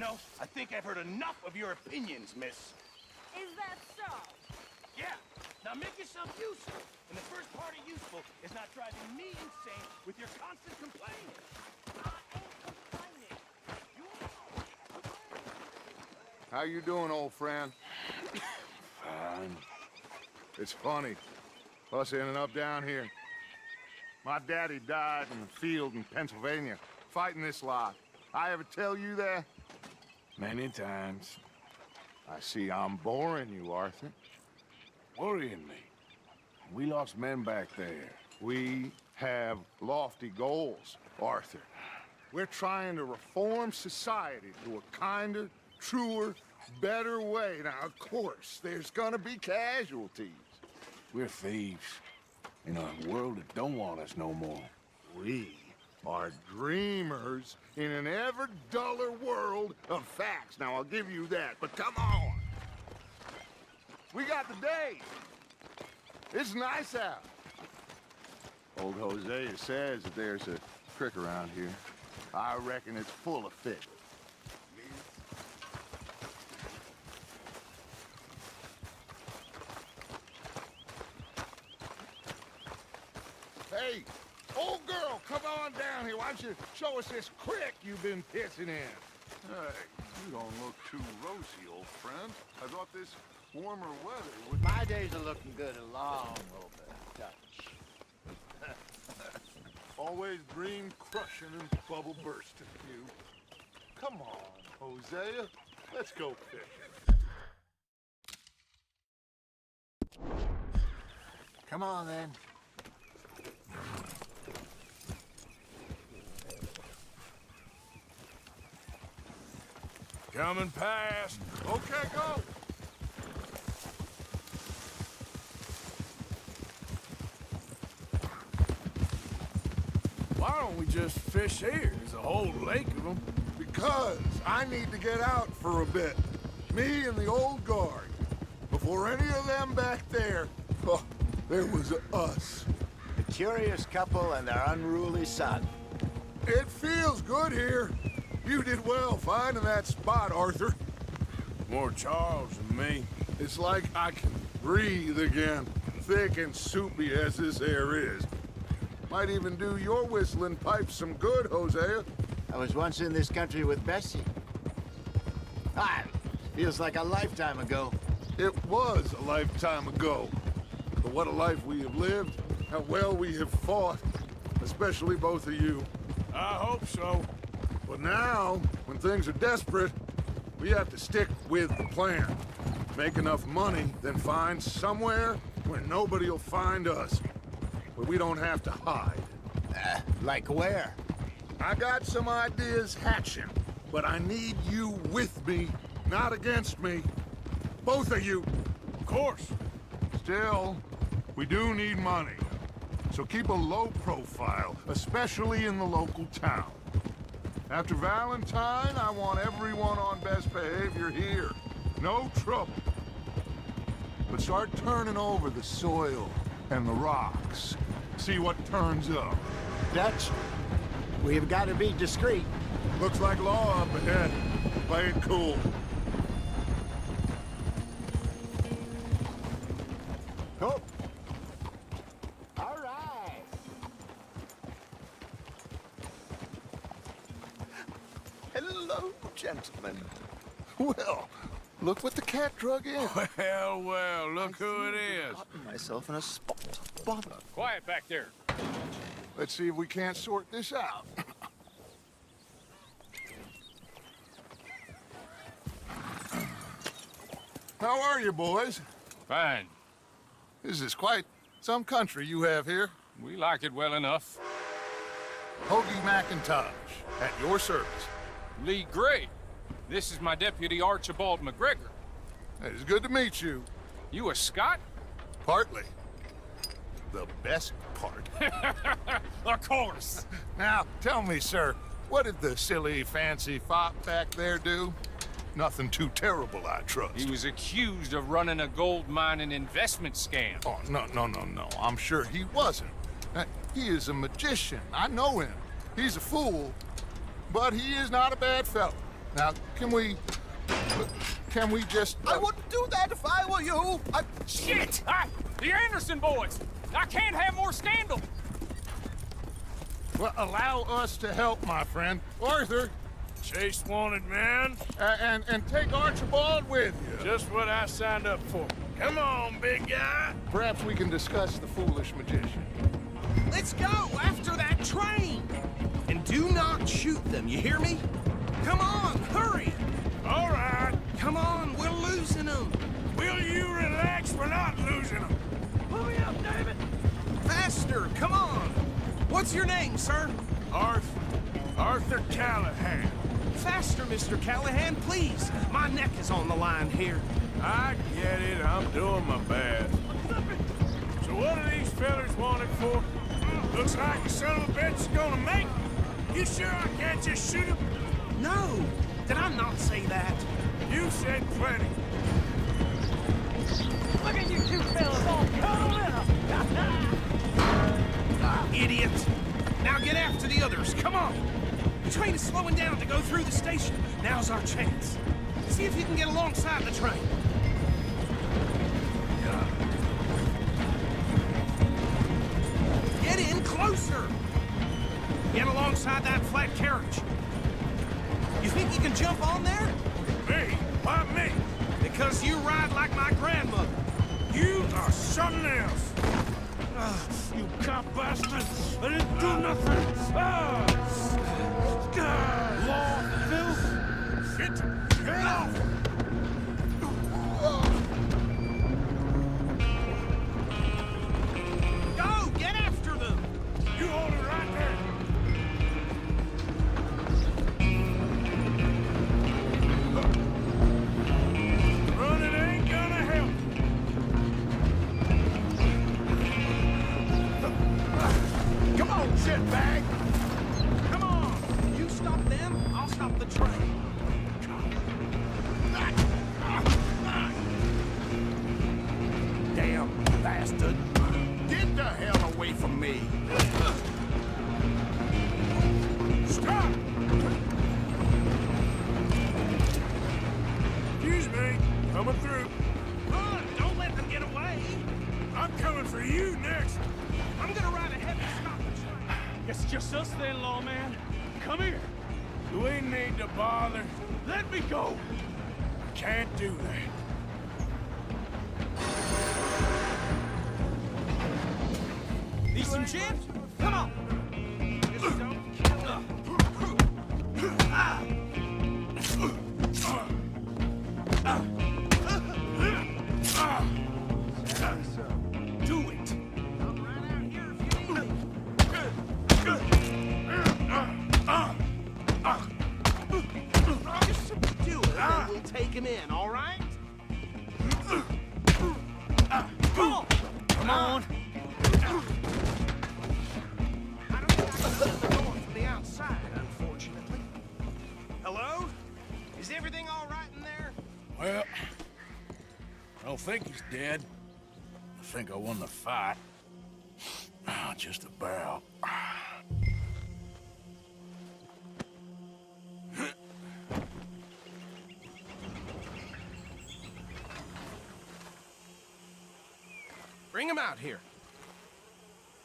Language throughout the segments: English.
know, I think I've heard enough of your opinions, miss. Is that so? Yeah. Now make yourself useful. And the first part of useful is not driving me insane with your constant complaining. I ain't complaining. You How you doing, old friend? Fine. It's funny. Us ending up down here. My daddy died in the field in Pennsylvania, fighting this lot. I ever tell you that? Many times. I see I'm boring you, Arthur. Worrying me. We lost men back there. We have lofty goals, Arthur. We're trying to reform society to a kinder, truer, better way. Now, of course, there's gonna be casualties. We're thieves. In a world that don't want us no more. We are dreamers in an ever duller world of facts. Now, I'll give you that, but come on. We got the day. It's nice out. Old Hosea says that there's a creek around here. I reckon it's full of fish. Hey, old girl, come on down here. Why don't you show us this creek you've been pissing in? Hey, you don't look too rosy, old friend. I thought this warmer weather would... My days are looking good along over touch. Always dream crushing and bubble bursting, you. Come on, Hosea. Let's go fishing. Come on, then. Coming past. Okay, go. Why don't we just fish here? There's a whole lake of them. Because I need to get out for a bit. Me and the old guard. Before any of them back there, oh, there was us. The curious couple and their unruly son. It feels good here. You did well finding that spot, Arthur. More Charles than me. It's like I can breathe again, thick and soupy as this air is. Might even do your whistling pipes some good, Hosea. I was once in this country with Bessie. Ah, feels like a lifetime ago. It was a lifetime ago. But what a life we have lived, how well we have fought, especially both of you. I hope so. But now, when things are desperate, we have to stick with the plan. Make enough money, then find somewhere where nobody will find us. Where we don't have to hide. Like where? I got some ideas hatching, but I need you with me, not against me. Both of you. Of course. Still, we do need money. So keep a low profile, especially in the local town. After Valentine, I want everyone on best behavior here. No trouble. But start turning over the soil and the rocks. See what turns up. Dutch, we've got to be discreet. Looks like law up ahead. Play it cool. Cool. All right. Hello, gentlemen. Well, look what the cat drug in. Well, well, look who it is. Gotten myself in a spot. Bother. Quiet back there. Let's see if we can't sort this out. How are you, boys? Fine. This is quite some country you have here. We like it well enough. Hoagie McIntosh, at your service. Lee Gray. This is my deputy Archibald McGregor. It is good to meet you. You a Scot? Partly. The best part. Of course. Now, tell me, sir, what did the silly, fancy fop back there do? Nothing too terrible, I trust. He was accused of running a gold mining investment scam. Oh, no. I'm sure he wasn't. He is a magician. I know him. He's a fool, but he is not a bad fellow. Now, can we just... I wouldn't do that if I were you. Shit! The Anderson boys! I can't have more scandal! Well, allow us to help, my friend. Arthur, Chase wanted man. and take Archibald with you. Just what I signed up for. Come on, big guy. Perhaps we can discuss the foolish magician. Let's go after that train! And do not shoot them, you hear me? Come on, hurry! All right. Come on, we're losing them! Will you relax? We're not losing them. Pull me up, David! Faster, come on! What's your name, sir? Arthur Callahan. Faster, Mr. Callahan, please! My neck is on the line here. I get it. I'm doing my best. So what are these fellas wanted for? Looks like the son of a bitch is gonna make it. You sure I can't just shoot him? No! Did I not say that? You said plenty. Look at you two fellas all cuddled up! Idiot! Now get after the others, come on! The train is slowing down to go through the station. Now's our chance. See if you can get alongside the train. Get in closer! Get alongside that flat carriage. You think you can jump on there? Me? Why me? Because you ride like my grandmother. You are something else. You cop bastard! I didn't do nothing! Law, filth! Shit! Get off! Go! Get after them! You hold it right there! Running ain't gonna help. Come on, shitbag! Come on! You stop them, I'll stop the train. Damn bastard. Get the hell away from me. Stop! Excuse me, coming through. Run! Don't let them get away! I'm coming for you next. I'm gonna ride ahead and stop the train. Guess it's just us then, lawman. Come here. Do we need to bother? Let me go. Can't do that. Need some gin? Come on! Just don't kill them. Do it! I'm right out here if you need me. Just do it, and we'll take him in, all right? Come on! Come on. I don't think I can open the door from the outside, unfortunately. Hello? Is everything all right in there? Well, I don't think he's dead. I think I won the fight. Just about. Bring him out here.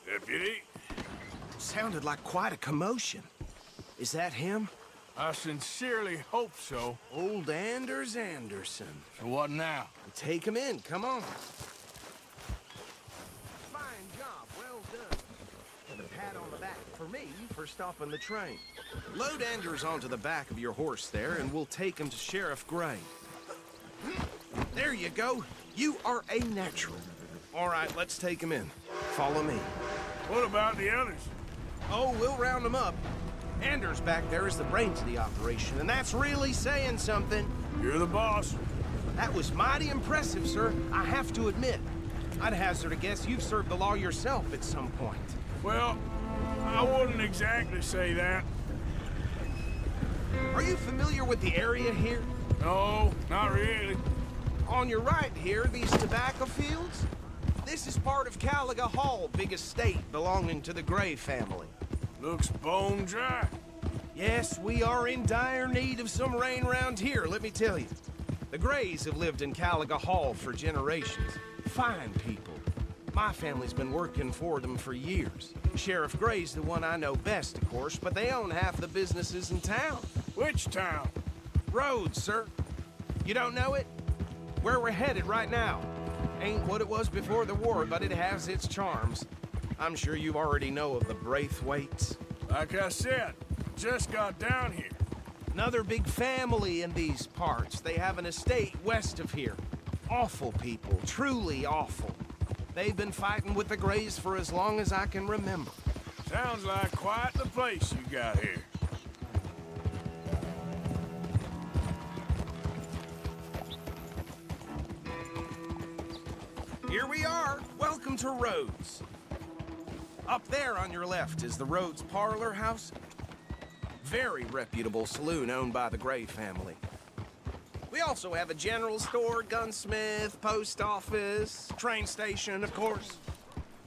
Deputy, Sounded like quite a commotion. Is that him? I sincerely hope so. Old Anders Anderson. So what now? Take him in, come on. Fine job, well done. And a pat on the back for me for stopping the train. Load Anders onto the back of your horse there, and we'll take him to Sheriff Gray. There you go. You are a natural. All right, let's take him in. Follow me. What about the others? Oh, we'll round them up. Anders back there is the brains of the operation, and that's really saying something. You're the boss. That was mighty impressive, sir. I have to admit. I'd hazard a guess you've served the law yourself at some point. Well, I wouldn't exactly say that. Are you familiar with the area here? No, not really. On your right here, these tobacco fields? This is part of Caliga Hall, big estate belonging to the Gray family. Looks bone dry. Yes, we are in dire need of some rain around here, let me tell you. The Grays have lived in Caliga Hall for generations. Fine people. My family's been working for them for years. Sheriff Gray's the one I know best, of course, but they own half the businesses in town. Which town? Rhodes, sir. You don't know it? Where we're headed right now. Ain't what it was before the war, but it has its charms. I'm sure you already know of the Braithwaites. Like I said, just got down here. Another big family in these parts. They have an estate west of here. Awful people, truly awful. They've been fighting with the Grays for as long as I can remember. Sounds like quite the place you got here. Here we are. Welcome to Rhodes. Up there on your left is the Rhodes Parlor House. Very reputable saloon owned by the Gray family. We also have a general store, gunsmith, post office, train station, of course.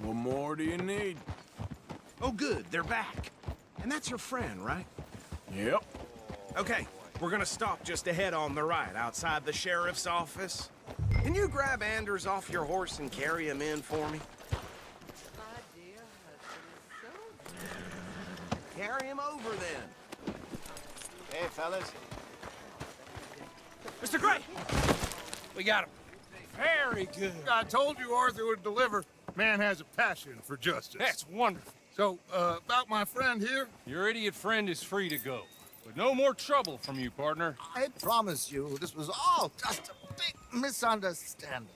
What more do you need? Oh, good, they're back. And that's your friend, right? Yep. Okay, we're gonna stop just ahead on the right, outside the sheriff's office. Can you grab Anders off your horse and carry him in for me? Carry him over, then. Hey, fellas. Mr. Gray! We got him. Very good. I told you Arthur would deliver. Man has a passion for justice. That's wonderful. So, about my friend here? Your idiot friend is free to go. But no more trouble from you, partner. I promise you, this was all just a big misunderstanding.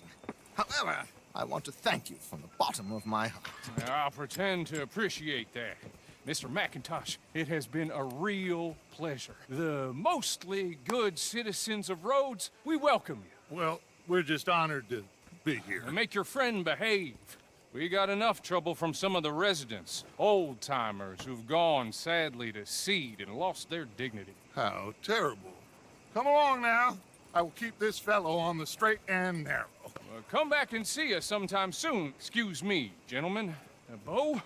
However, I want to thank you from the bottom of my heart. I'll pretend to appreciate that. Mr. McIntosh, it has been a real pleasure. The mostly good citizens of Rhodes, we welcome you. Well, we're just honored to be here. And make your friend behave. We got enough trouble from some of the residents, old-timers who've gone, sadly, to seed and lost their dignity. How terrible. Come along now. I will keep this fellow on the straight and narrow. Come back and see us sometime soon. Excuse me, gentlemen. Bo,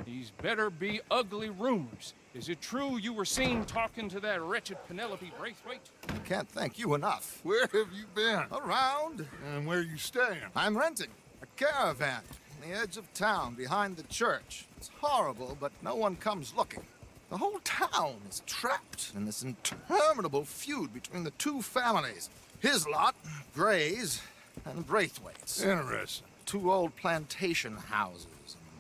these better be ugly rumors. Is it true you were seen talking to that wretched Penelope Braithwaite? I can't thank you enough. Where have you been? Around, And where you staying? I'm renting a caravan on the edge of town behind the church. It's horrible, but no one comes looking. The whole town is trapped in this interminable feud between the two families. His lot, Grays, and Braithwaite's. Interesting. Two old plantation houses,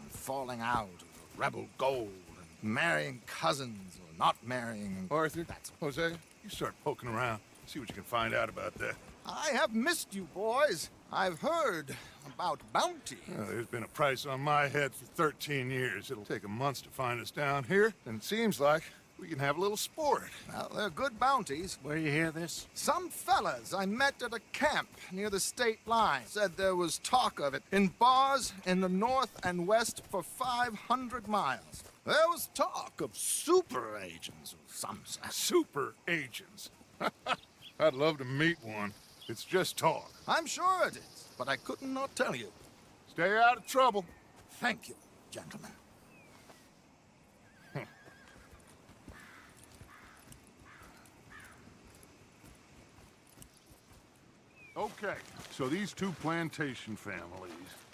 and falling out of the rebel gold, and marrying cousins or not marrying. Arthur, That's Jose, you start poking around. See what you can find out about that. I have missed you, boys. I've heard about bounty. There's been a price on my head for 13 years. It'll take a month to find us down here, and it seems like we can have a little sport. Well, they're good bounties. Where you hear this? Some fellas I met at a camp near the state line said there was talk of it in bars in the north and west for 500 miles. There was talk of super agents of some sort. Super agents. I'd love to meet one. It's just talk. I'm sure it is, but I couldn't not tell you. Stay out of trouble. Thank you, gentlemen. Okay, so these two plantation families.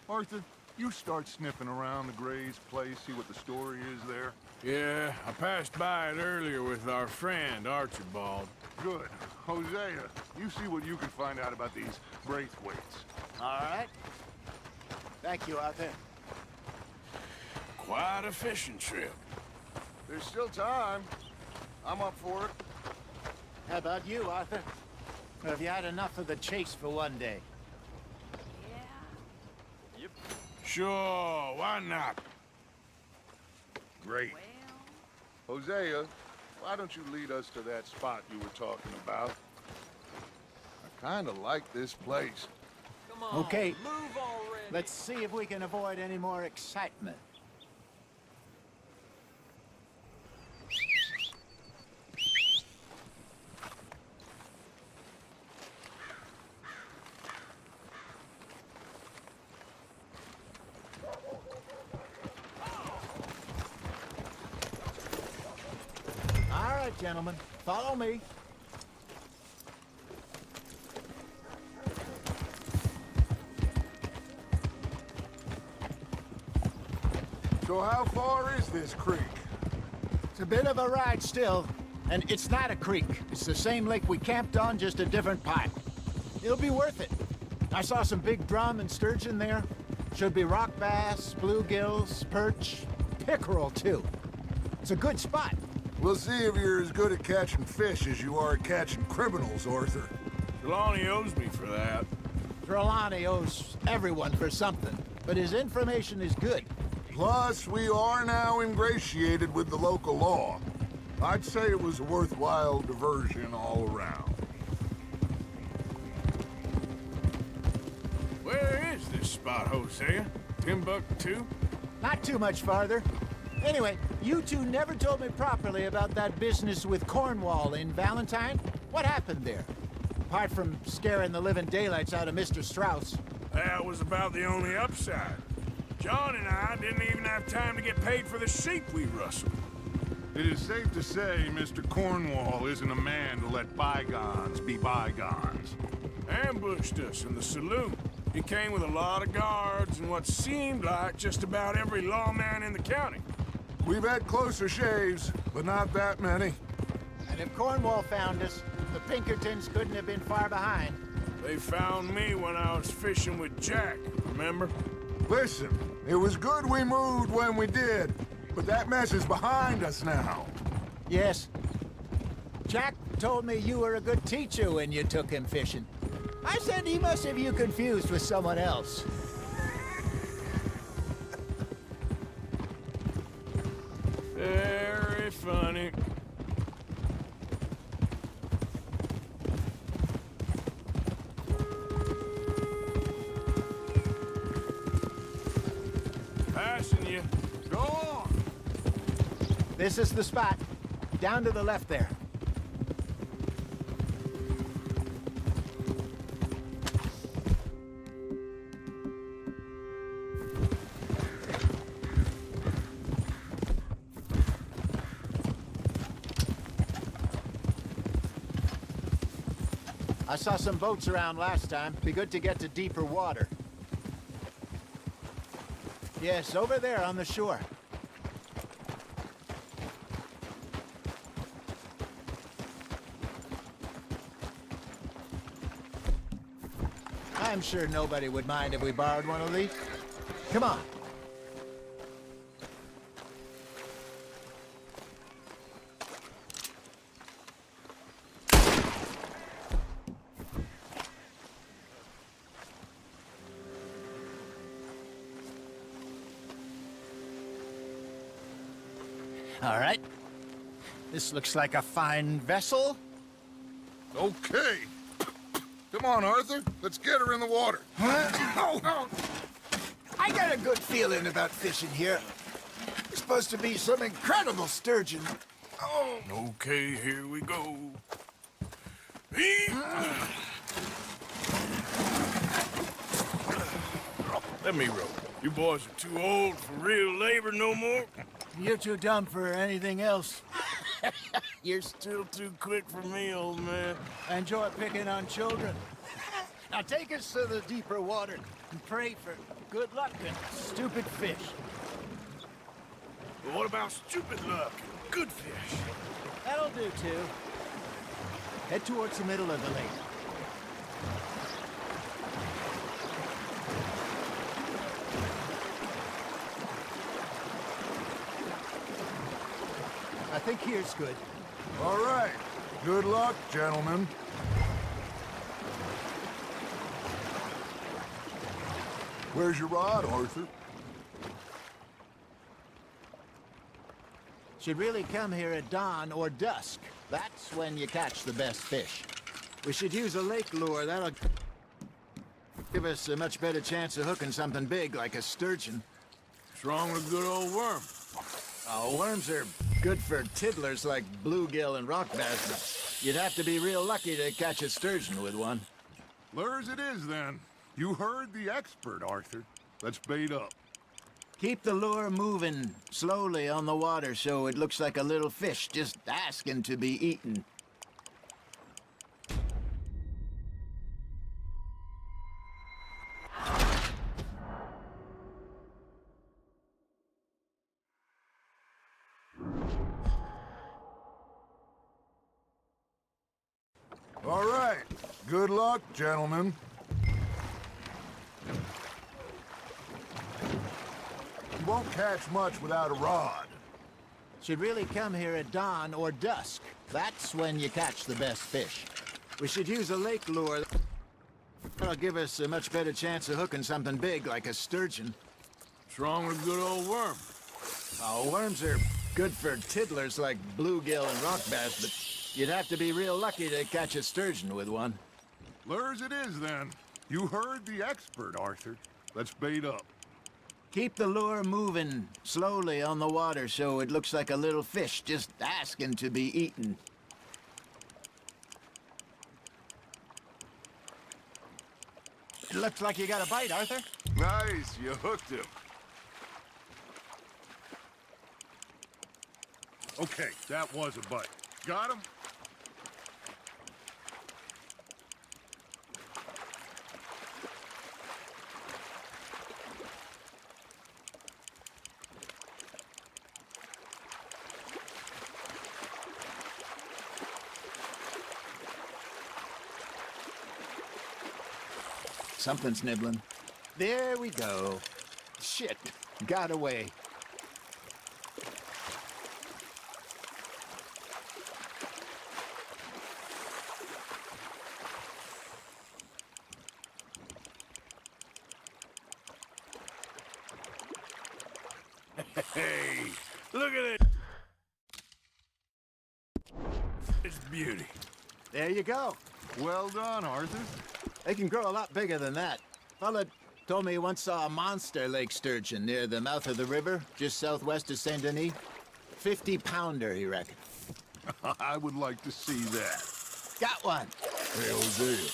Arthur, you start sniffing around the Gray's place, see what the story is there. Yeah, I passed by it earlier with our friend, Archibald. Good. Hosea, you see what you can find out about these Braithwaites. All right. Thank you, Arthur. Quite a fishing trip. There's still time. I'm up for it. How about you, Arthur? Or have you had enough of the chase for one day? Sure, why not? Great. Hosea, why don't you lead us to that spot you were talking about? I kind of like this place. Okay. Move already. Let's see if we can avoid any more excitement. All gentlemen. Follow me. So how far is this creek? It's a bit of a ride still, and it's not a creek. It's the same lake we camped on, just a different part. It'll be worth it. I saw some big drum and sturgeon there. Should be rock bass, bluegills, perch, pickerel too. It's a good spot. We'll see if you're as good at catching fish as you are at catching criminals, Arthur. Trelawney owes me for that. Trelawney owes everyone for something, but his information is good. Plus, we are now ingratiated with the local law. I'd say it was a worthwhile diversion all around. Where is this spot, Hosea? Timbuktu? Not too much farther. Anyway, you two never told me properly about that business with Cornwall in Valentine. What happened there? Apart from scaring the living daylights out of Mr. Strauss. That was about the only upside. John and I didn't even have time to get paid for the sheep we rustled. It is safe to say Mr. Cornwall isn't a man to let bygones be bygones. Ambushed us in the saloon. He came with a lot of guards and what seemed like just about every lawman in the county. We've had closer shaves, but not that many. And if Cornwall found us, the Pinkertons couldn't have been far behind. They found me when I was fishing with Jack, remember? Listen, it was good we moved when we did, but that mess is behind us now. Yes. Jack told me you were a good teacher when you took him fishing. I said he must have you confused with someone else. Very funny. Passing you. Go on! This is the spot. Down to the left there. I saw some boats around last time. Be good to get to deeper water. Yes, over there on the shore. I'm sure nobody would mind if we borrowed one of these. Come on. All right. This looks like a fine vessel. Okay. Come on, Arthur. Let's get her in the water. Oh. I got a good feeling about fishing here. It's supposed to be some incredible sturgeon. Oh. Okay, here we go. Let me row. You boys are too old for real labor no more. You're too dumb for anything else. You're still too quick for me, old man. I enjoy picking on children. Now take us to the deeper water and pray for good luck and stupid fish. But what about stupid luck and good fish? That'll do, too. Head towards the middle of the lake. I think here's good. All right. Good luck, gentlemen. Where's your rod, Arthur? Should really come here at dawn or dusk. That's when you catch the best fish. We should use a lake lure. That'll give us a much better chance of hooking something big like a sturgeon. What's wrong with a good old worm? Oh, worms are good for tiddlers like bluegill and rock bass, but you'd have to be real lucky to catch a sturgeon with one. Lures it is, then. You heard the expert, Arthur. Let's bait up. Keep the lure moving slowly on the water so it looks like a little fish just asking to be eaten. All right. Good luck, gentlemen. You won't catch much without a rod. Should really come here at dawn or dusk. That's when you catch the best fish. We should use a lake lure. That'll give us a much better chance of hooking something big like a sturgeon. What's wrong with a good old worm? Oh, worms are good for tiddlers like bluegill and rock bass, but you'd have to be real lucky to catch a sturgeon with one. Lures it is, then. You heard the expert, Arthur. Let's bait up. Keep the lure moving slowly on the water so it looks like a little fish just asking to be eaten. It looks like you got a bite, Arthur. Nice, you hooked him. Okay, that was a bite. Got him? Something's nibbling. There we go. Shit, got away. Hey, look at it. It's beauty. There you go. Well done, Arthur. They can grow a lot bigger than that. Fella told me he once saw a monster lake sturgeon near the mouth of the river, just southwest of Saint Denis. 50-pounder, he reckoned. I would like to see that. Got one. Hey, Hosea,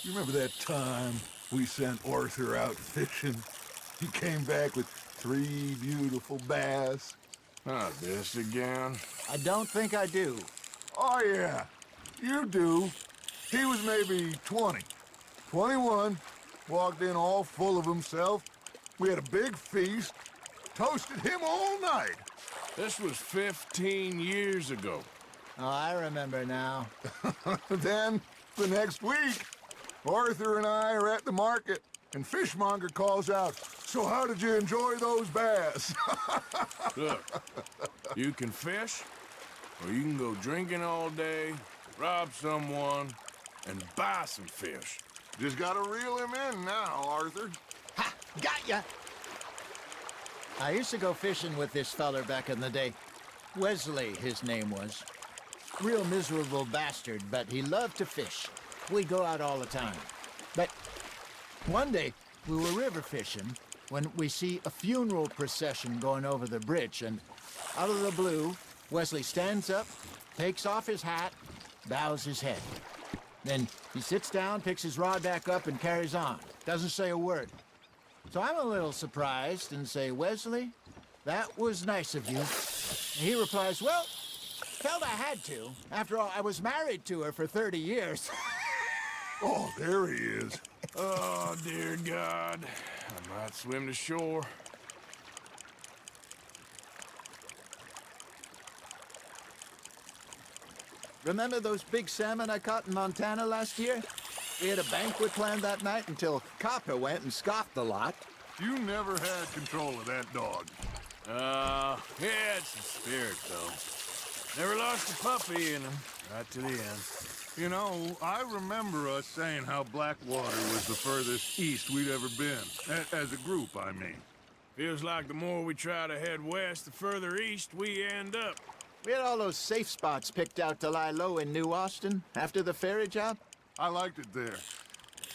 you remember that time we sent Arthur out fishing? He came back with 3 beautiful bass. Not this again. I don't think I do. Oh, yeah, you do. He was maybe 20, 21, walked in all full of himself. We had a big feast, toasted him all night. This was 15 years ago. Oh, I remember now. Then, the next week, Arthur and I are at the market, and Fishmonger calls out, "So how did you enjoy those bass?" Look, you can fish, or you can go drinking all day, rob someone, and buy some fish. Just gotta reel him in now, Arthur. Ha! Got ya! I used to go fishing with this feller back in the day. Wesley, his name was. Real miserable bastard, but he loved to fish. We'd go out all the time. But one day, we were river fishing when we see a funeral procession going over the bridge, and out of the blue, Wesley stands up, takes off his hat, bows his head. Then he sits down, picks his rod back up, and carries on. Doesn't say a word. So I'm a little surprised and say, "Wesley, that was nice of you." And he replies, "Well, felt I had to. After all, I was married to her for 30 years. Oh, there he is. Oh, dear God. I might swim to shore. Remember those big salmon I caught in Montana last year? We had a banquet planned that night until Copper went and scoffed the lot. You never had control of that dog. Yeah, it's the spirit, though. Never lost a puppy in him, right to the end. You know, I remember us saying how Blackwater was the furthest east we'd ever been. As a group, I mean. Feels like the more we try to head west, the further east we end up. We had all those safe spots picked out to lie low in New Austin after the ferry job. I liked it there.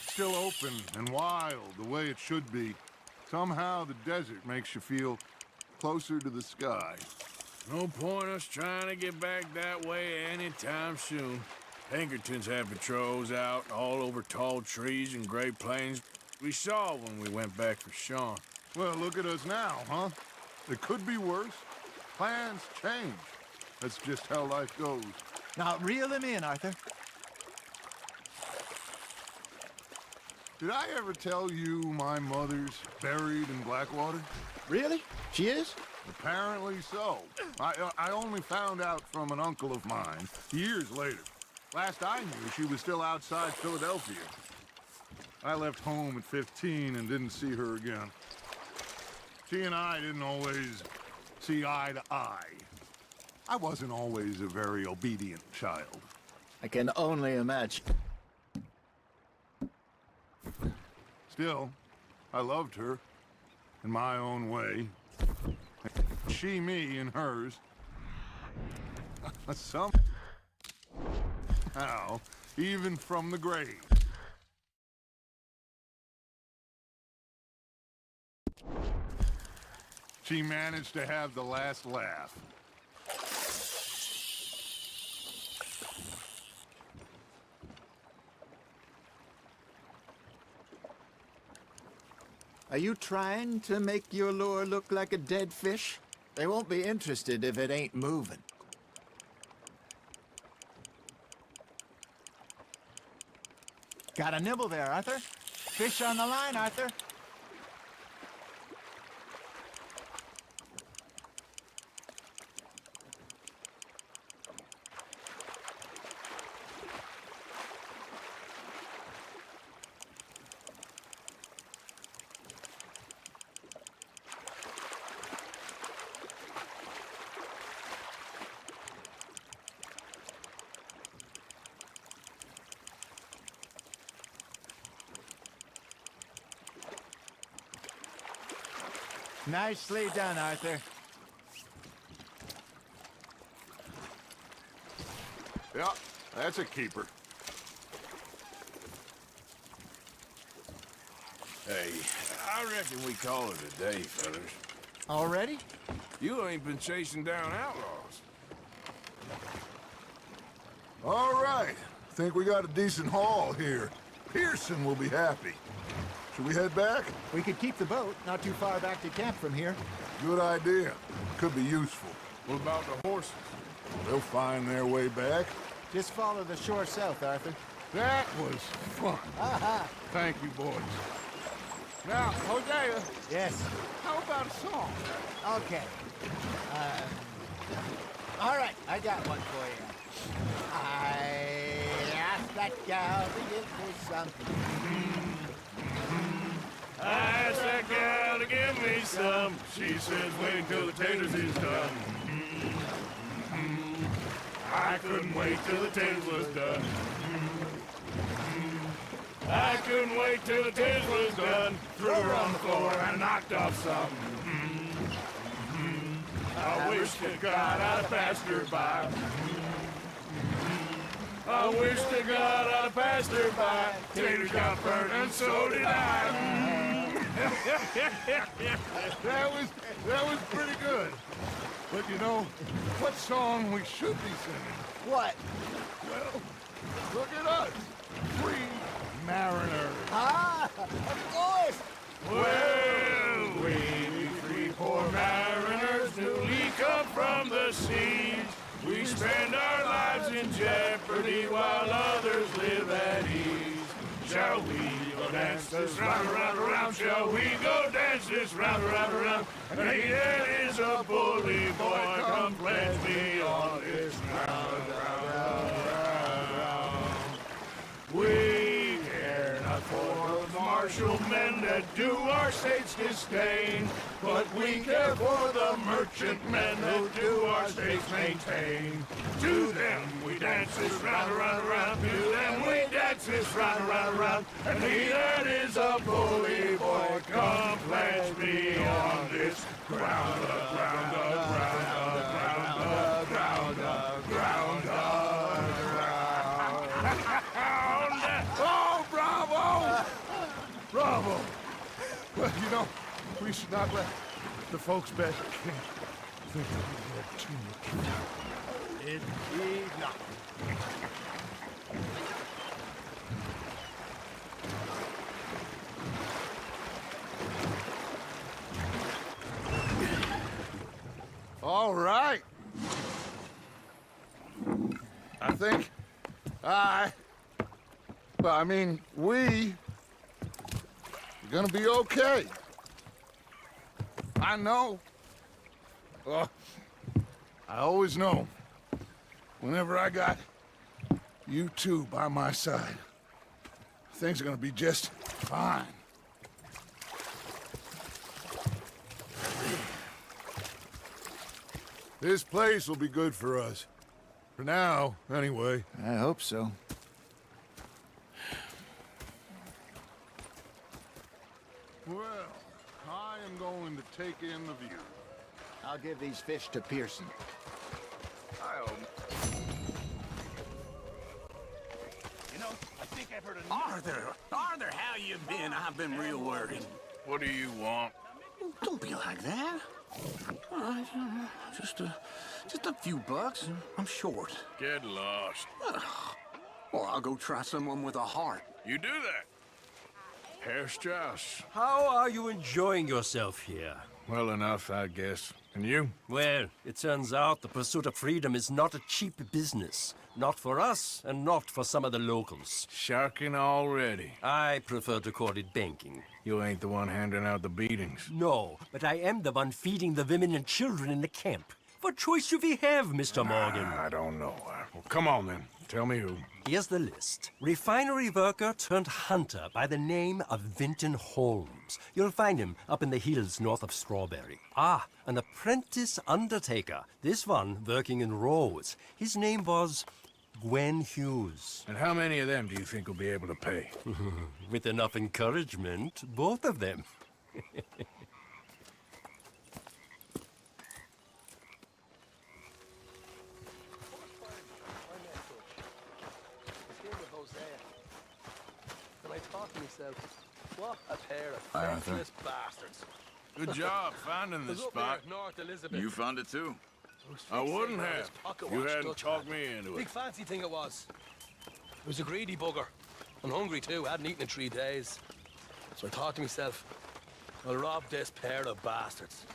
Still open and wild, the way it should be. Somehow the desert makes you feel closer to the sky. No point us trying to get back that way anytime soon. Pinkertons have patrols out all over tall trees and Great Plains. We saw when we went back for Sean. Well, look at us now, huh? It could be worse. Plans change. That's just how life goes. Now, reel him in, Arthur. Did I ever tell you my mother's buried in Blackwater? Really? She is? Apparently so. I only found out from an uncle of mine years later. Last I knew, she was still outside Philadelphia. I left home at 15 and didn't see her again. She and I didn't always see eye to eye. I wasn't always a very obedient child. I can only imagine. Still, I loved her in my own way. She me in hers. Somehow, even from the grave. She managed to have the last laugh. Are you trying to make your lure look like a dead fish? They won't be interested if it ain't moving. Got a nibble there, Arthur. Fish on the line, Arthur. Nicely done, Arthur. Yeah, that's a keeper. Hey, I reckon we call it a day, fellas. Already? You ain't been chasing down outlaws. All right. Think we got a decent haul here. Pearson will be happy. Should we head back? We could keep the boat, not too far back to camp from here. Good idea. Could be useful. What about the horses? They'll find their way back. Just follow the shore south, Arthur. That was fun. Aha! Thank you, boys. Now, Hosea, Yes. how about a song? Okay. All right, I got one for you. I asked that gal to give me something. I asked that gal to give me some. She says wait till the taters is done. I couldn't wait till the taters was done. I couldn't wait till the taters was done. Threw her on the floor and knocked off some. I wish to God I'd passed her by. I wish to God I'd passed her by. Taters got burnt and so did I. That was pretty good. But you know, what song we should be singing? What? Well, look at us. Free mariners. Ah, of course! Well, we three poor mariners newly come from the seas. We spend our lives in jeopardy while others live at ease. Shall we go dance this round, around, around? Shall we go dance this round, around, around? And he that is a bully boy, come pledge me on this round, round, round. We care not for the martial men that do our state's disdain, but we care for the merchant men that do our state's maintain. To them we dance this round, around, around. To them we dance this round, around, around. And he that is a bully boy, come pledge me on this ground, ground, ground, ground, ground, ground, ground. Oh, bravo! Bravo! Well, you know, we should not let the folks back think that we had too much. Indeed not. All right. I think we're gonna be okay. I know. Well, I always know. Whenever I got you two by my side, things are gonna be just fine. This place will be good for us. For now, anyway. I hope so. Well, I am going to take in the view. I'll give these fish to Pearson. You know, I think I've heard of Arthur, how you been? I've been real worried. What do you want? Don't be like that. Just a few bucks. I'm short. Get lost. Or I'll go try someone with a heart. You do that. Herr Strauss. How are you enjoying yourself here? Well enough, I guess. And you? Well, it turns out the pursuit of freedom is not a cheap business. Not for us, and not for some of the locals. Sharking already. I prefer to call it banking. You ain't the one handing out the beatings. No, but I am the one feeding the women and children in the camp. What choice do we have, Mr. Morgan? I don't know. Well, come on then. Tell me who. Here's the list. Refinery worker turned hunter by the name of Vinton Holmes. You'll find him up in the hills north of Strawberry. Ah, an apprentice undertaker. This one working in Rhodes. His name was Gwen Hughes. And how many of them do you think will be able to pay? With enough encouragement, both of them. What a pair of Arthur. faithless bastards. Good job finding this Up there spot. at North Elizabeth. You found it too? I wouldn't His have. pocket You watch hadn't Dutch talked had. me into it. Big fancy thing it was. It was a greedy bugger. And hungry too. Hadn't eaten in 3 days. So I thought to myself, I'll rob this pair of bastards.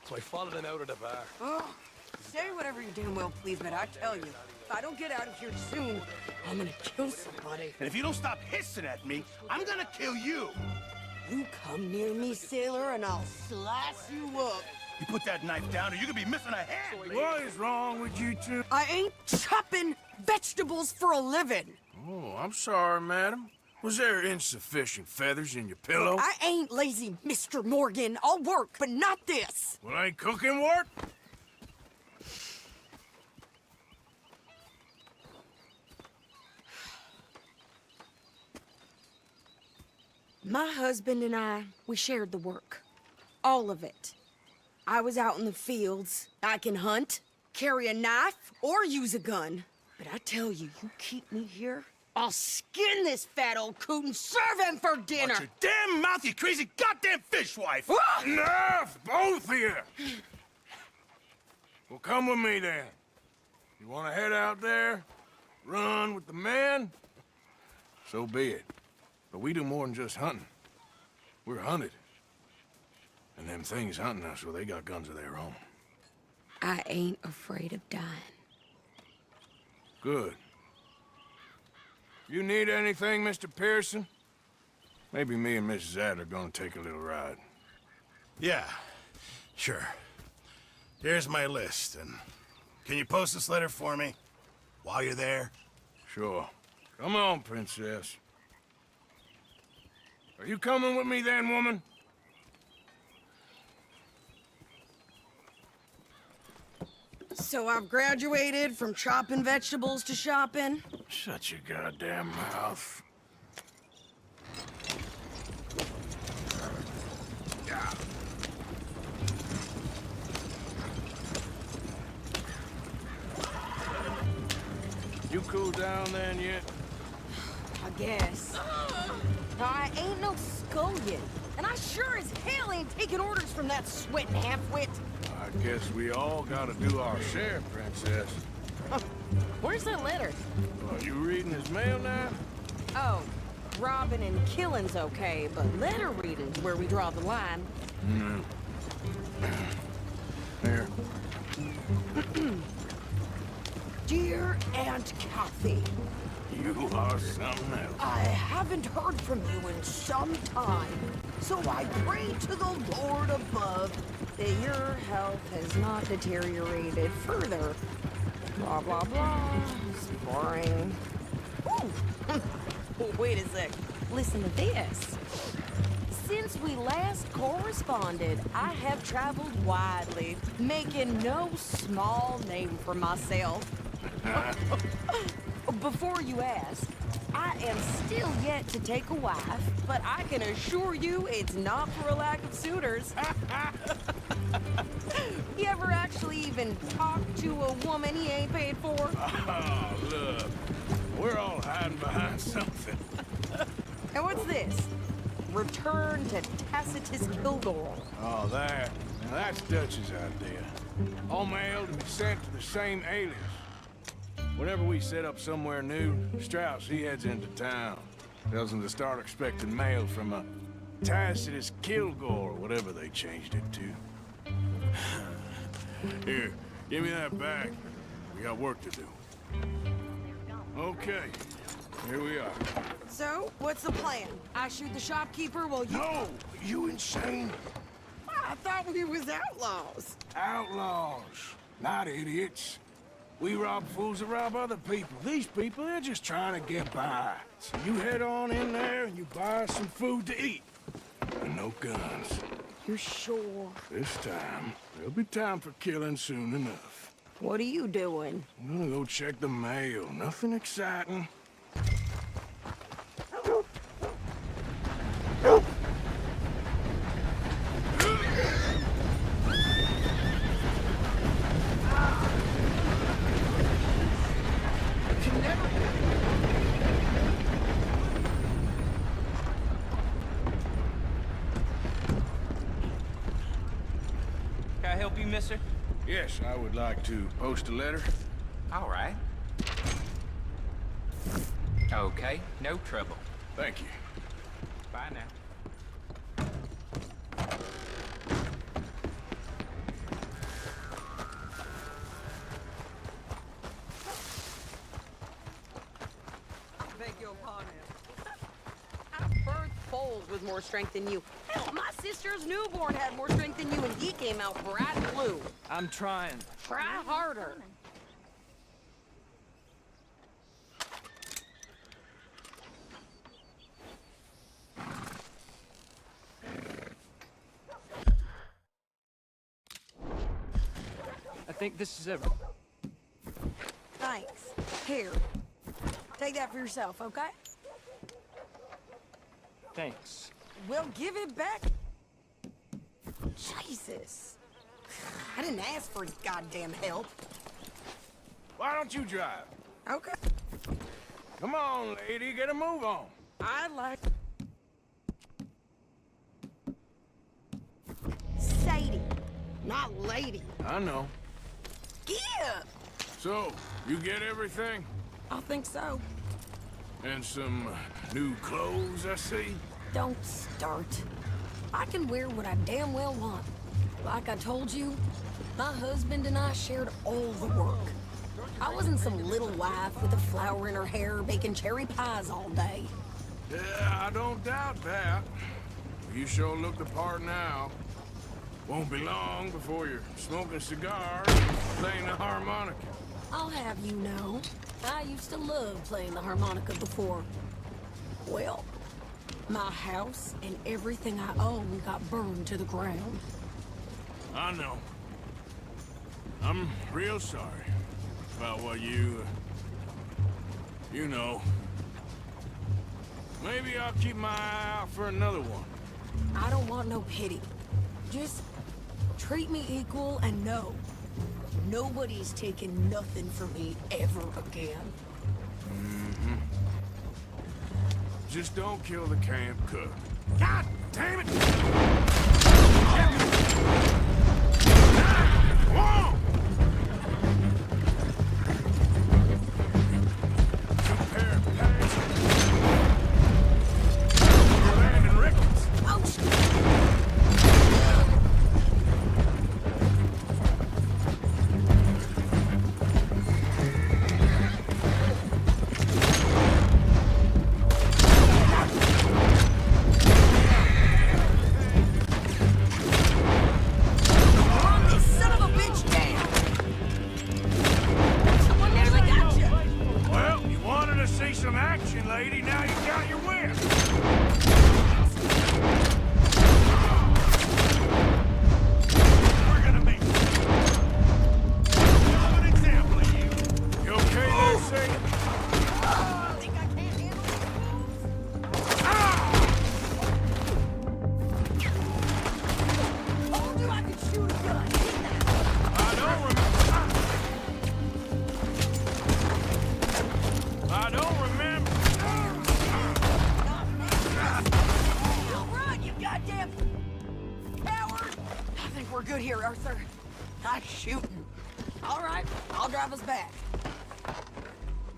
So I followed him out of the bar. Oh, say whatever you damn well please, but I tell you, if I don't get out of here soon, I'm gonna kill somebody. And if you don't stop hissing at me, I'm gonna kill you. You come near me, sailor, and I'll slice you up. You put that knife down or you could be missing a hand. What is wrong with you two? I ain't chopping vegetables for a living. Oh, I'm sorry, madam. Was there insufficient feathers in your pillow? I ain't lazy, Mr. Morgan. I'll work, but not this. Well, ain't cooking work? My husband and I, we shared the work. All of it. I was out in the fields. I can hunt, carry a knife, or use a gun. But I tell you, you keep me here, I'll skin this fat old coot and serve him for dinner. Watch your damn mouth, you crazy goddamn fishwife! Enough, both of you! Well, come with me then. You want to head out there, run with the men? So be it. But we do more than just hunting. We're hunted. And them things hunting us, well, they got guns of their own. I ain't afraid of dying. Good. You need anything, Mr. Pearson? Maybe me and Mrs. Ad are gonna take a little ride. Yeah, sure. Here's my list, and can you post this letter for me while you're there? Sure. Come on, princess. Are you coming with me then, woman? So I've graduated from chopping vegetables to shopping. Shut your goddamn mouth. You cool down then yet? I guess. Now, I ain't no scullion, and I sure as hell ain't taking orders from that sweating half-wit. I guess we all gotta do our share, princess. Where's that letter? Are you reading his mail now? Oh, robbing and killing's okay, but letter reading's where we draw the line. Here. Dear Aunt Kathy, You are something else. I haven't heard from you in some time, so I pray to the Lord above that your health has not deteriorated further. Blah, blah, blah. It's boring. Ooh. Wait a sec. Listen to this. Since we last corresponded, I have traveled widely, making no small name for myself. Before you ask, I am still yet to take a wife, but I can assure you it's not for a lack of suitors. You ever actually even talk to a woman he ain't paid for? Oh, look. We're all hiding behind something. And what's this? Return to Tacitus Kilgore. Oh, that. Now that's Dutch's idea. All mail to be sent to the same alias. Whenever we set up somewhere new, Strauss, he heads into town. Tells them to start expecting mail from a Tacitus Kilgore, whatever they changed it to. Here, give me that back. We got work to do. Okay, here we are. So, what's the plan? I shoot the shopkeeper while you... No! You insane? I thought we was outlaws. Outlaws, not idiots. We rob fools that rob other people. These people, they're just trying to get by. So you head on in there and you buy some food to eat. And no guns. You sure? This time, there'll be time for killing soon enough. What are you doing? I'm gonna go check the mail. Nothing exciting. Can I help you, mister? Yes, I would like to post a letter. All right. Okay, no trouble. Thank you. Bye now. Beg your pardon. I birthed foals with more strength than you. Hell, my sister's newborn had more strength than you, and he came out bright blue. I'm trying. Try harder. I think this is it. Thanks. Here. Take that for yourself, okay? Thanks. Well, give it back. Jesus. I didn't ask for goddamn help. Why don't you drive? Okay. Come on, lady, get a move on. I like... Sadie, not lady. I know. Yeah, So, you get everything? I think so. And some new clothes, I see? Don't start. I can wear what I damn well want. Like I told you, my husband and I shared all the work. I wasn't some little wife with a flower in her hair baking cherry pies all day. Yeah, I don't doubt that. You sure look the part now. Won't be long before you're smoking cigars and playing the harmonica. I'll have you know, I used to love playing the harmonica before. Well, my house and everything I own got burned to the ground. I know. I'm real sorry about what you know. Maybe I'll keep my eye out for another one. I don't want no pity. Just treat me equal and know nobody's taking nothing from me ever again. Mm-hmm. Just don't kill the camp cook. God damn it! Whoa! Two pair of pants. Brandon Ricketts. Ouch! shooting. All right, I'll drive us back.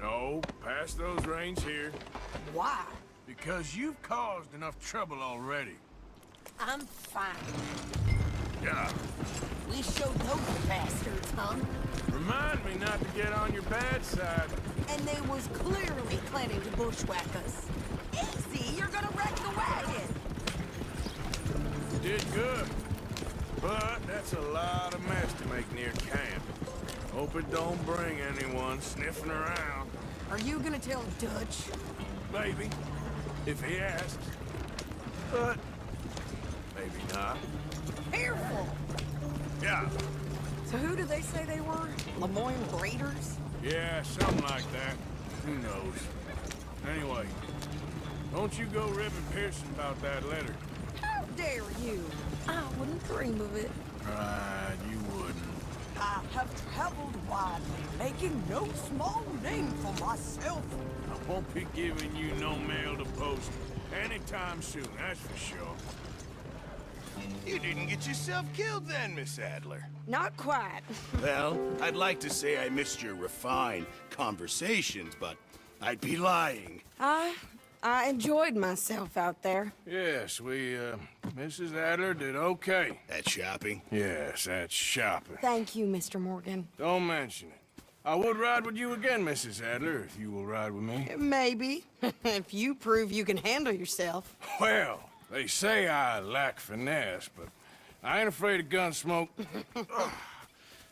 No, pass those reins here. Why? Because you've caused enough trouble already. I'm fine. Yeah. We showed those bastards, huh? Remind me not to get on your bad side. And they was clearly planning to bushwhack us. Easy, you're gonna wreck the wagon. You did good. But that's a lot of mess to make near camp. Hope it don't bring anyone sniffing around. Are you gonna tell Dutch? Maybe, if he asks. But maybe not. Fearful. Yeah, So who do they say they were? Lemoyne Raiders? yeah, something like that. Who knows? Anyway, don't you go ribbing Pearson about that letter. How dare you? I wouldn't dream of it. Right, you wouldn't. I have traveled widely, making no small name for myself. I won't be giving you no mail to post anytime soon, that's for sure. You didn't get yourself killed then, Miss Adler. Not quite. Well, I'd like to say I missed your refined conversations, but I'd be lying. I enjoyed myself out there. Yes, Mrs. Adler did okay. At shopping? Yes, that's shopping. Thank you, Mr. Morgan. Don't mention it. I would ride with you again, Mrs. Adler, if you will ride with me. Maybe. If you prove you can handle yourself. Well, they say I lack finesse, but I ain't afraid of gun smoke.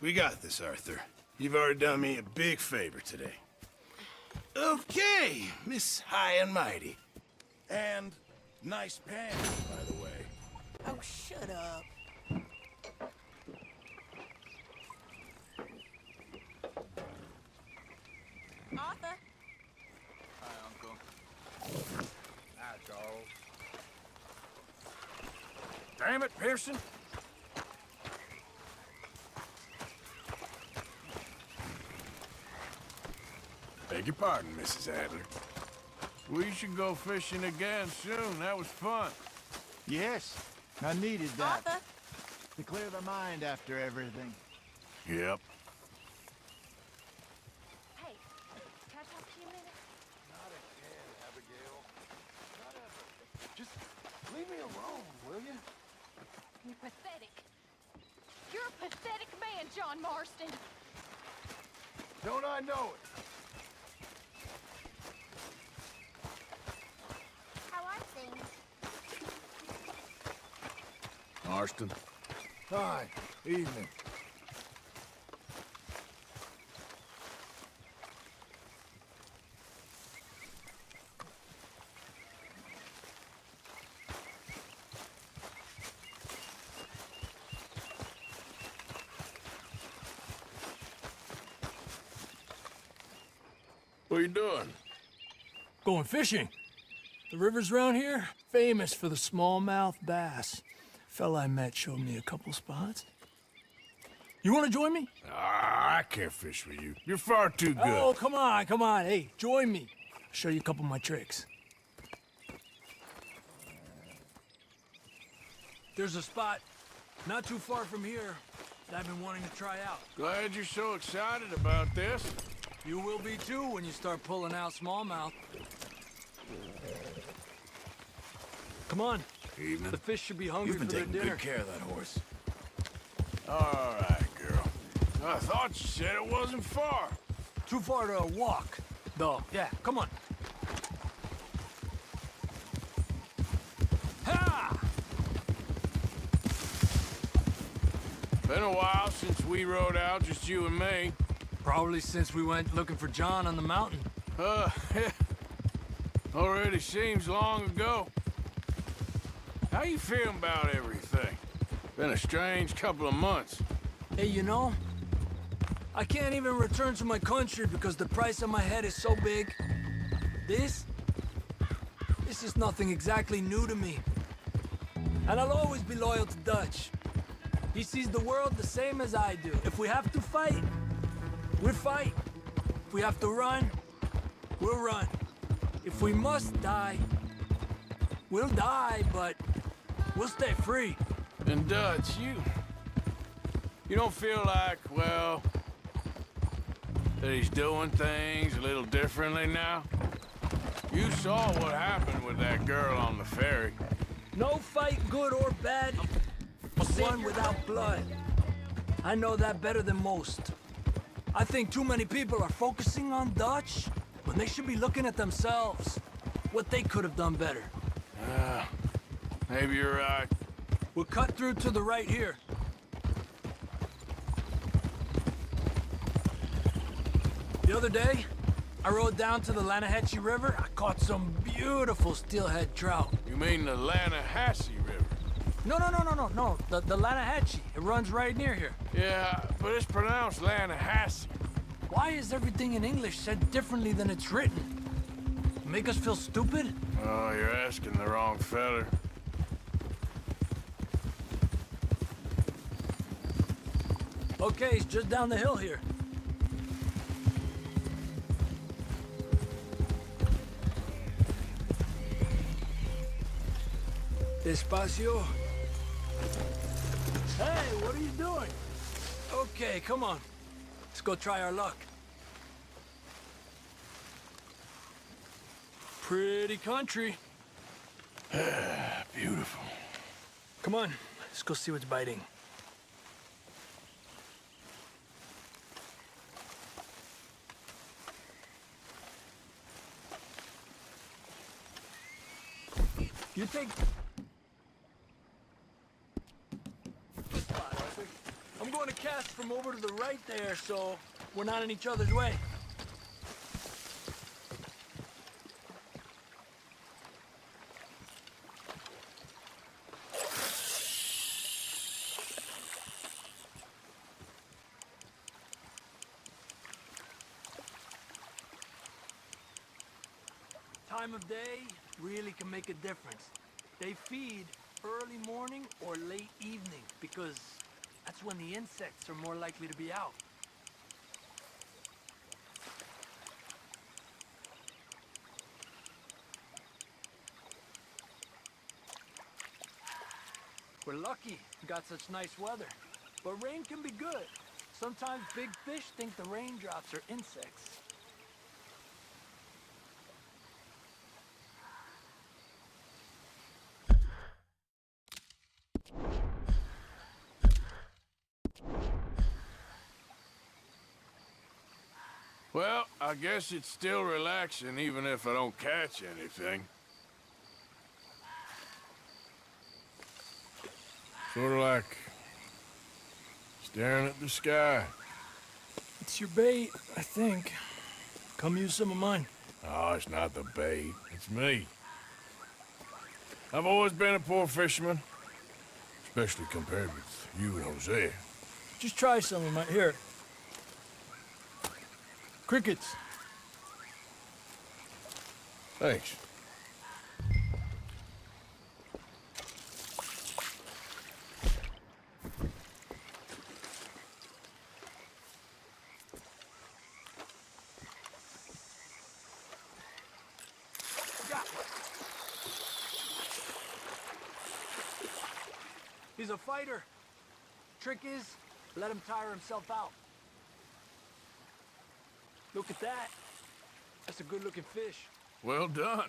We got this, Arthur. You've already done me a big favor today. Okay, Miss High and Mighty. And nice pants, by the way. Oh, shut up. Arthur? Hi, Uncle. Hi, Charles. Damn it, Pearson. Beg your pardon, Mrs. Adler. We should go fishing again soon. That was fun. Yes, I needed that. Arthur? To clear the mind after everything. Yep. Hey, can I talk to you a minute? Not again, Abigail. Not ever. Just leave me alone, will you? You're pathetic. You're a pathetic man, John Marston. Don't I know it? How are things? Marston. Hi. Evening. What are you doing? Going fishing. The rivers around here, famous for the smallmouth bass. Fella I met showed me a couple spots. You want to join me? Ah, I can't fish with you. You're far too good. Oh, come on, come on. Hey, join me. I'll show you a couple of my tricks. There's a spot not too far from here that I've been wanting to try out. Glad you're so excited about this. You will be too when you start pulling out smallmouth. Come on. Evening. The fish should be hungry You've been for their taking dinner. good care of that horse. All right, girl. I thought you said it wasn't far. Too far to walk, though. Yeah, come on. Ha! Been a while since we rode out, just you and me. Probably since we went looking for John on the mountain. Already seems long ago. How you feeling about everything? Been a strange couple of months. Hey, you know, I can't even return to my country because the price on my head is so big. This is nothing exactly new to me. And I'll always be loyal to Dutch. He sees the world the same as I do. If we have to fight, we'll fight. If we have to run, we'll run. If we must die, we'll die, but we'll stay free. And Dutch, You don't feel like, well, that he's doing things a little differently now? You saw what happened with that girl on the ferry. No fight, good or bad, is one without blood. I know that better than most. I think too many people are focusing on Dutch when they should be looking at themselves. What they could have done better. Maybe you're right. We'll cut through to the right here. The other day, I rode down to the Lanahatchee River. I caught some beautiful steelhead trout. You mean the Lanahatchee River? No. The Lanahatchee. It runs right near here. Yeah, but it's pronounced Lanahatchee. Why is everything in English said differently than it's written? Make us feel stupid? Oh, you're asking the wrong feller. Okay, it's just down the hill here. Despacio. Hey, what are you doing? Okay, come on. Let's go try our luck. Pretty country. Beautiful. Come on, let's go see what's biting. You think... I'm going to cast from over to the right there, so we're not in each other's way. Time of day really can make a difference. They feed early morning or late evening because that's when the insects are more likely to be out. We're lucky we got such nice weather, but rain can be good. Sometimes big fish think the raindrops are insects. Well, I guess it's still relaxing even if I don't catch anything. Sort of like staring at the sky. It's your bait, I think. Come use some of mine. Oh, it's not the bait. It's me. I've always been a poor fisherman. Especially compared with you and Jose. Just try some of mine. Here. Crickets. Thanks. He's a fighter. Trick is, let him tire himself out. Look at that. That's a good-looking fish. Well done.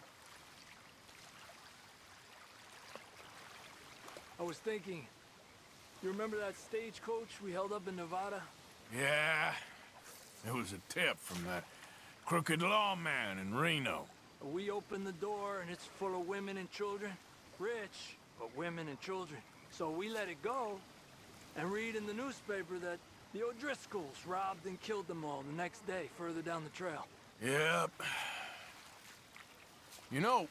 I was thinking, you remember that stagecoach we held up in Nevada? Yeah. It was a tip from that crooked lawman in Reno. We opened the door and it's full of women and children. Rich, but women and children. So we let it go and read in the newspaper that the O'Driscolls robbed and killed them all the next day further down the trail. Yep. You know,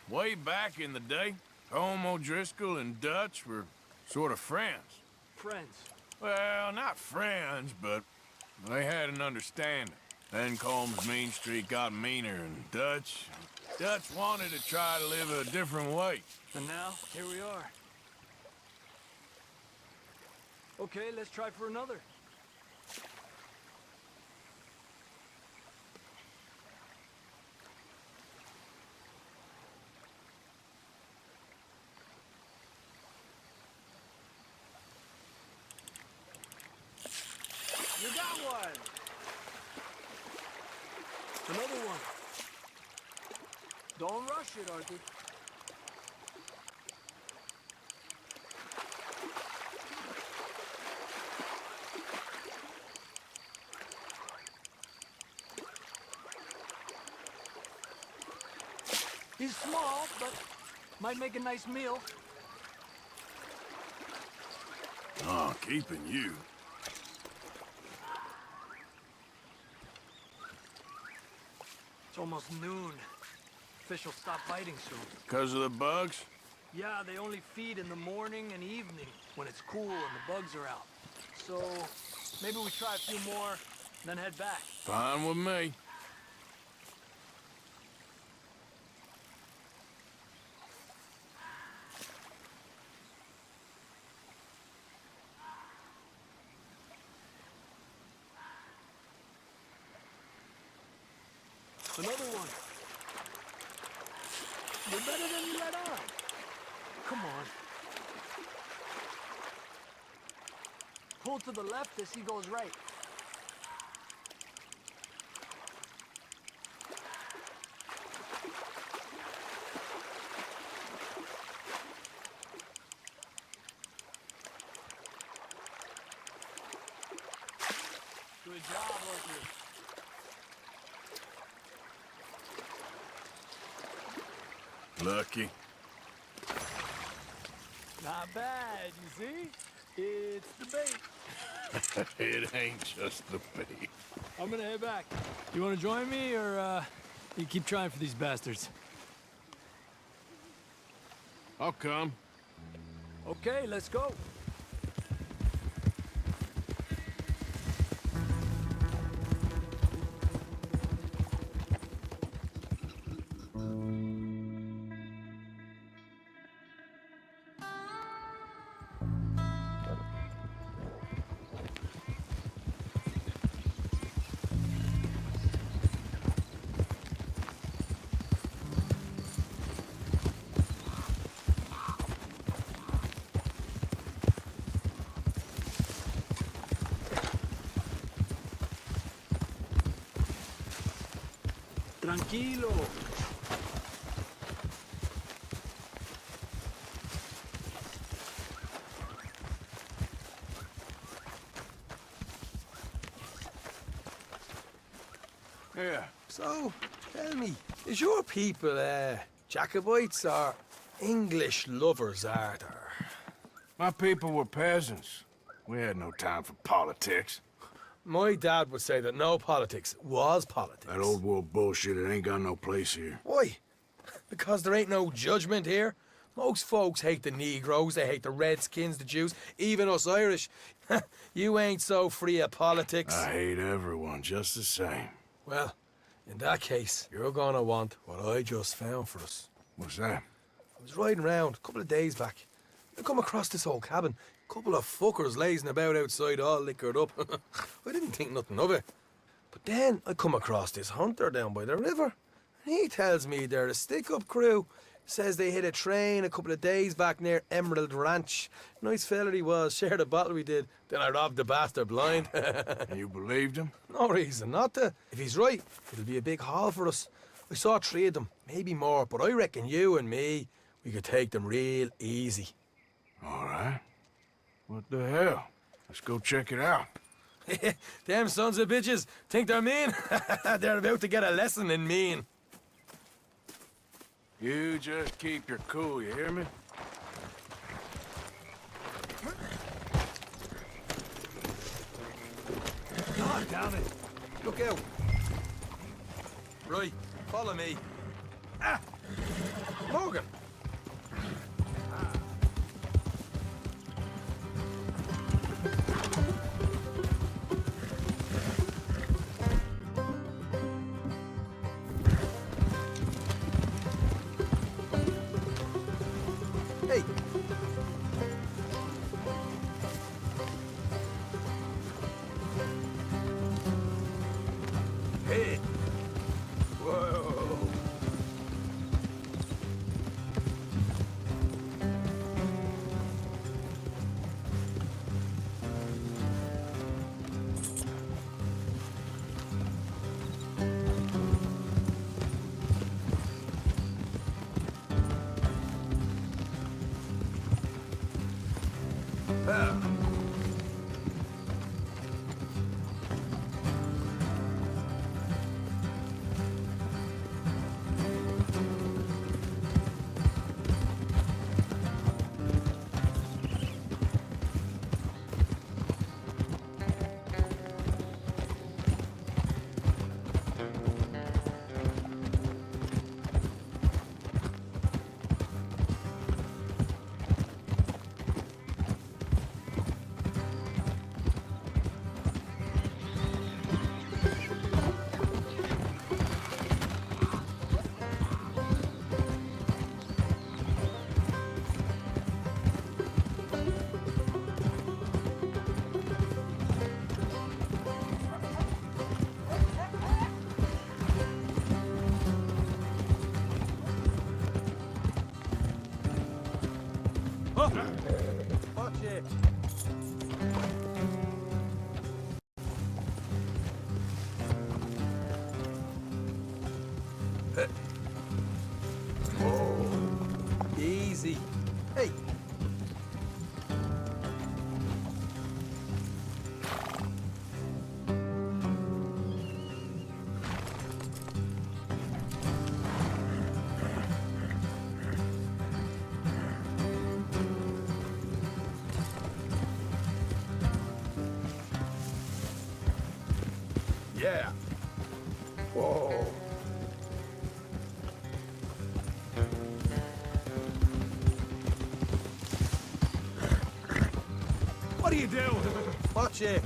way back in the day, Home O'Driscoll and Dutch were sort of friends. Friends? Well, not friends, but they had an understanding. Then Combs' mean streak got meaner, and Dutch wanted to try to live a different way. And now, here we are. Okay, let's try for another. You got one. Another one. Don't rush it, Arthur. He's small, but might make a nice meal. Oh, keeping you. It's almost noon. Fish will stop biting soon. Because of the bugs? Yeah, they only feed in the morning and evening when it's cool and the bugs are out. So maybe we try a few more, then head back. Fine with me. Another one. You're better than you let on. Come on. Pull to the left as he goes right. Good job, Arthur. Lucky. Not bad, you see? It's the bait. It ain't just the bait. I'm gonna head back. You wanna join me, or, you keep trying for these bastards? I'll come. Okay, let's go. Tranquilo. Yeah. So, tell me, is your people, Jacobites or English lovers, Arthur? My people were peasants. We had no time for politics. My dad would say that no politics was politics. That old world bullshit, it ain't got no place here. Why? Because there ain't no judgment here. Most folks hate the Negroes, they hate the Redskins, the Jews, even us Irish. You ain't so free of politics. I hate everyone just the same. Well, in that case, you're gonna want what I just found for us. What's that? I was riding around a couple of days back. I come across this old cabin. Couple of fuckers lazing about outside all liquored up. I didn't think nothing of it. But then I come across this hunter down by the river. And he tells me they're a stick-up crew. Says they hit a train a couple of days back near Emerald Ranch. Nice fella he was, shared a bottle we did. Then I robbed the bastard blind. And you believed him? No reason not to. If he's right, it'll be a big haul for us. I saw 3 of them, maybe more, but I reckon you and me, we could take them real easy. All right. What the hell? Let's go check it out. Them sons of bitches think they're mean. They're about to get a lesson in mean. You just keep your cool, you hear me? God damn it. Look out. Right, follow me. Ah! Morgan! Hey. Hey. Whoa. Watch it. Easy. Hey. Yeah. Whoa. What do you do? Watch it.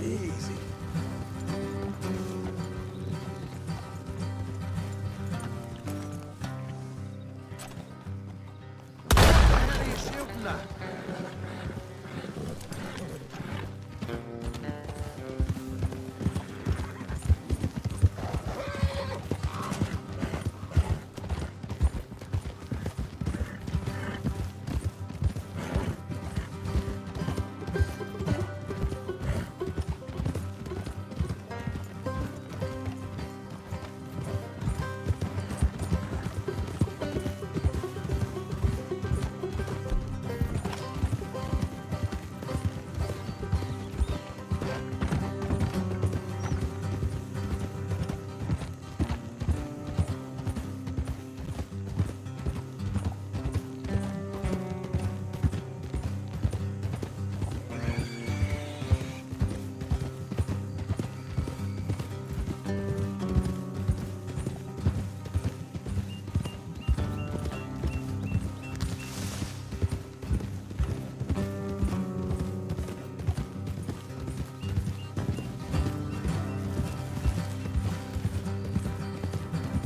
Easy. What the hell are you shooting at?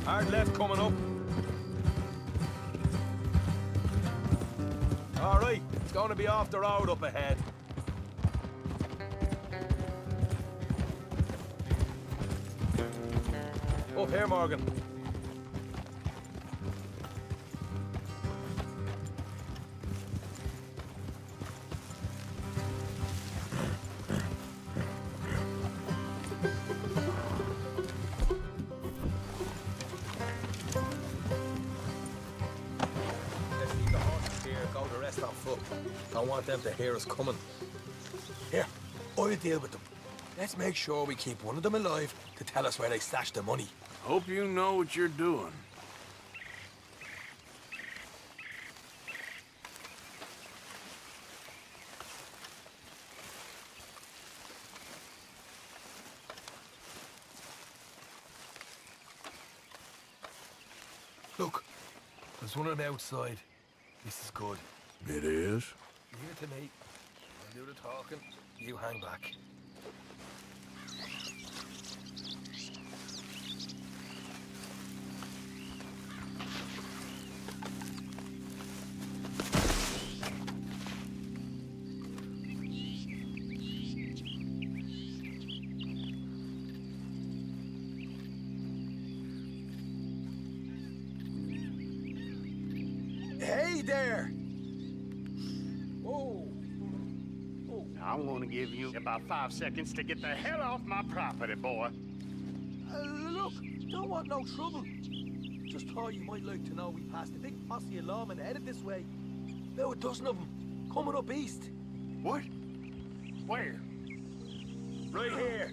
Hard left coming up. All right, it's going to be off the road up ahead. Up here, Morgan. Let's leave the horses here, go the rest on foot. Don't want them to hear us coming. Here, I'll deal with them. Let's make sure we keep one of them alive to tell us where they stashed the money. Hope you know what you're doing. Look, there's one on the outside. This is good. It is? Leave it to me. I'll do the talking. You hang back. Hey there! Whoa! I'm gonna give you about 5 seconds to get the hell off my property, boy. Look, don't want no trouble. Just thought you might like to know we passed a big posse of lawmen headed this way. About a dozen of them, coming up east. What? Where? Right here.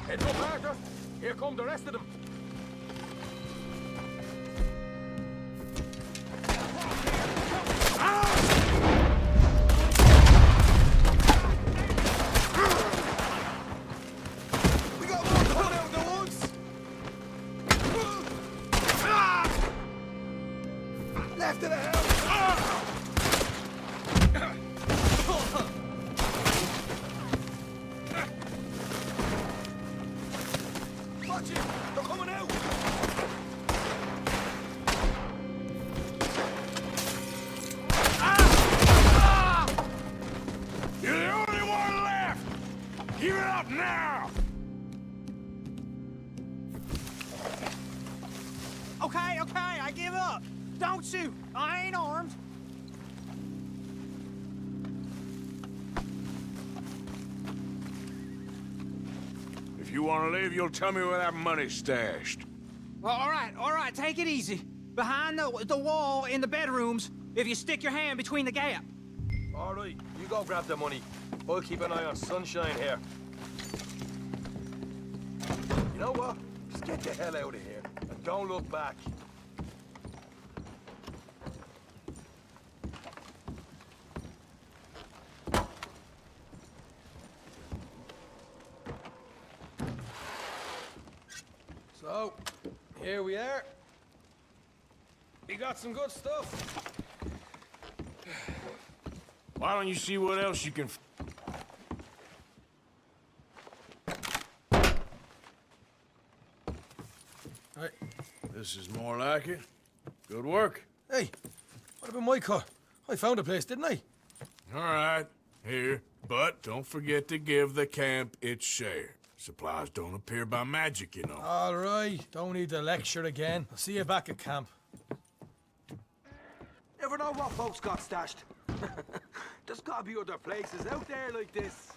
Heads up, Arthur. Here come the rest of them. We got more coming out in the woods! Left of the house! Watch it! They're coming out! You're the only one left! Give it up now! Okay, I give up. Don't shoot. I ain't armed. If you want to leave, you'll tell me where that money's stashed. Well, all right, take it easy. Behind the wall in the bedrooms, if you stick your hand between the gap. All right, you go grab the money. I'll keep an eye on Sunshine here. You know what? Just get the hell out of here and don't look back. So, here we are. We got some good stuff. Why don't you see what else you can... Right. This is more like it. Good work. Hey, what about my car? I found a place, didn't I? All right, here. But don't forget to give the camp its share. Supplies don't appear by magic, you know. All right, don't need to lecture again. I'll see you back at camp. Never know what folks got stashed. There's gotta be other places out there like this.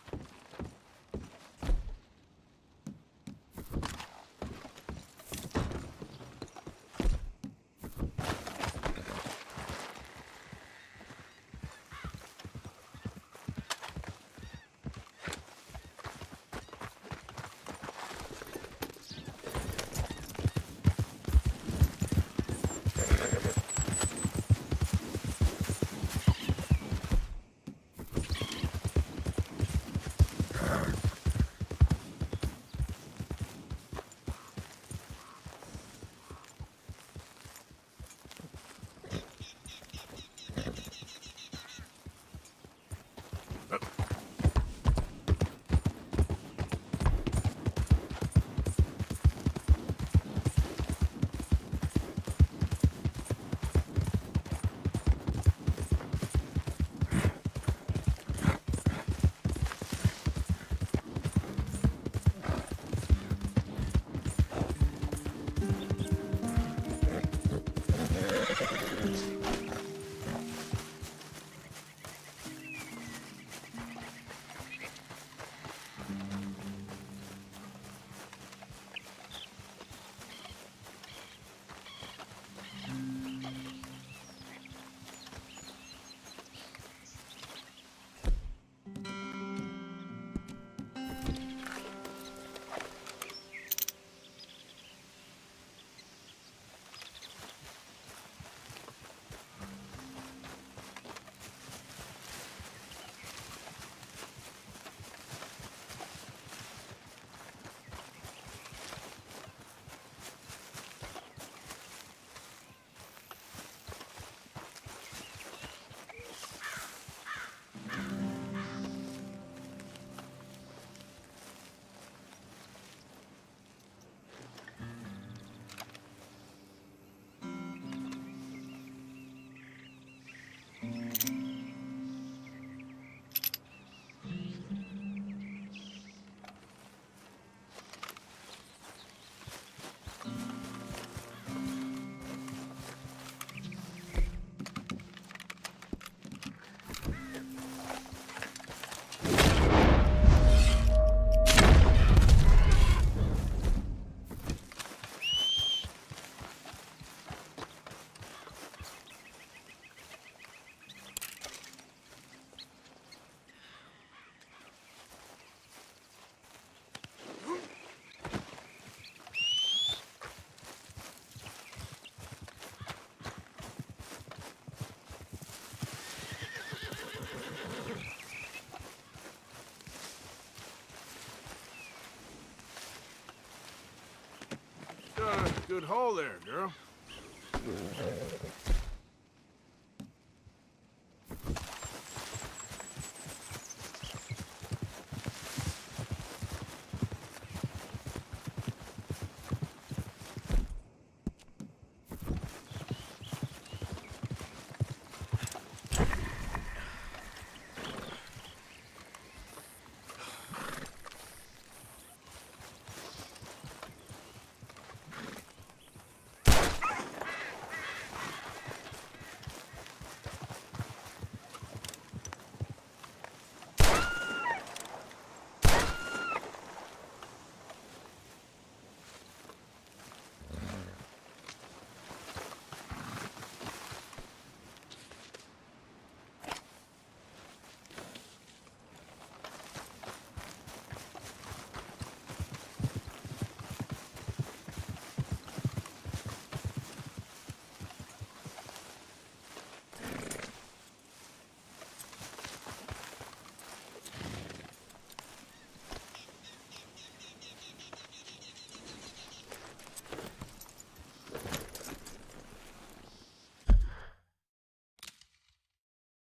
Good haul there, girl.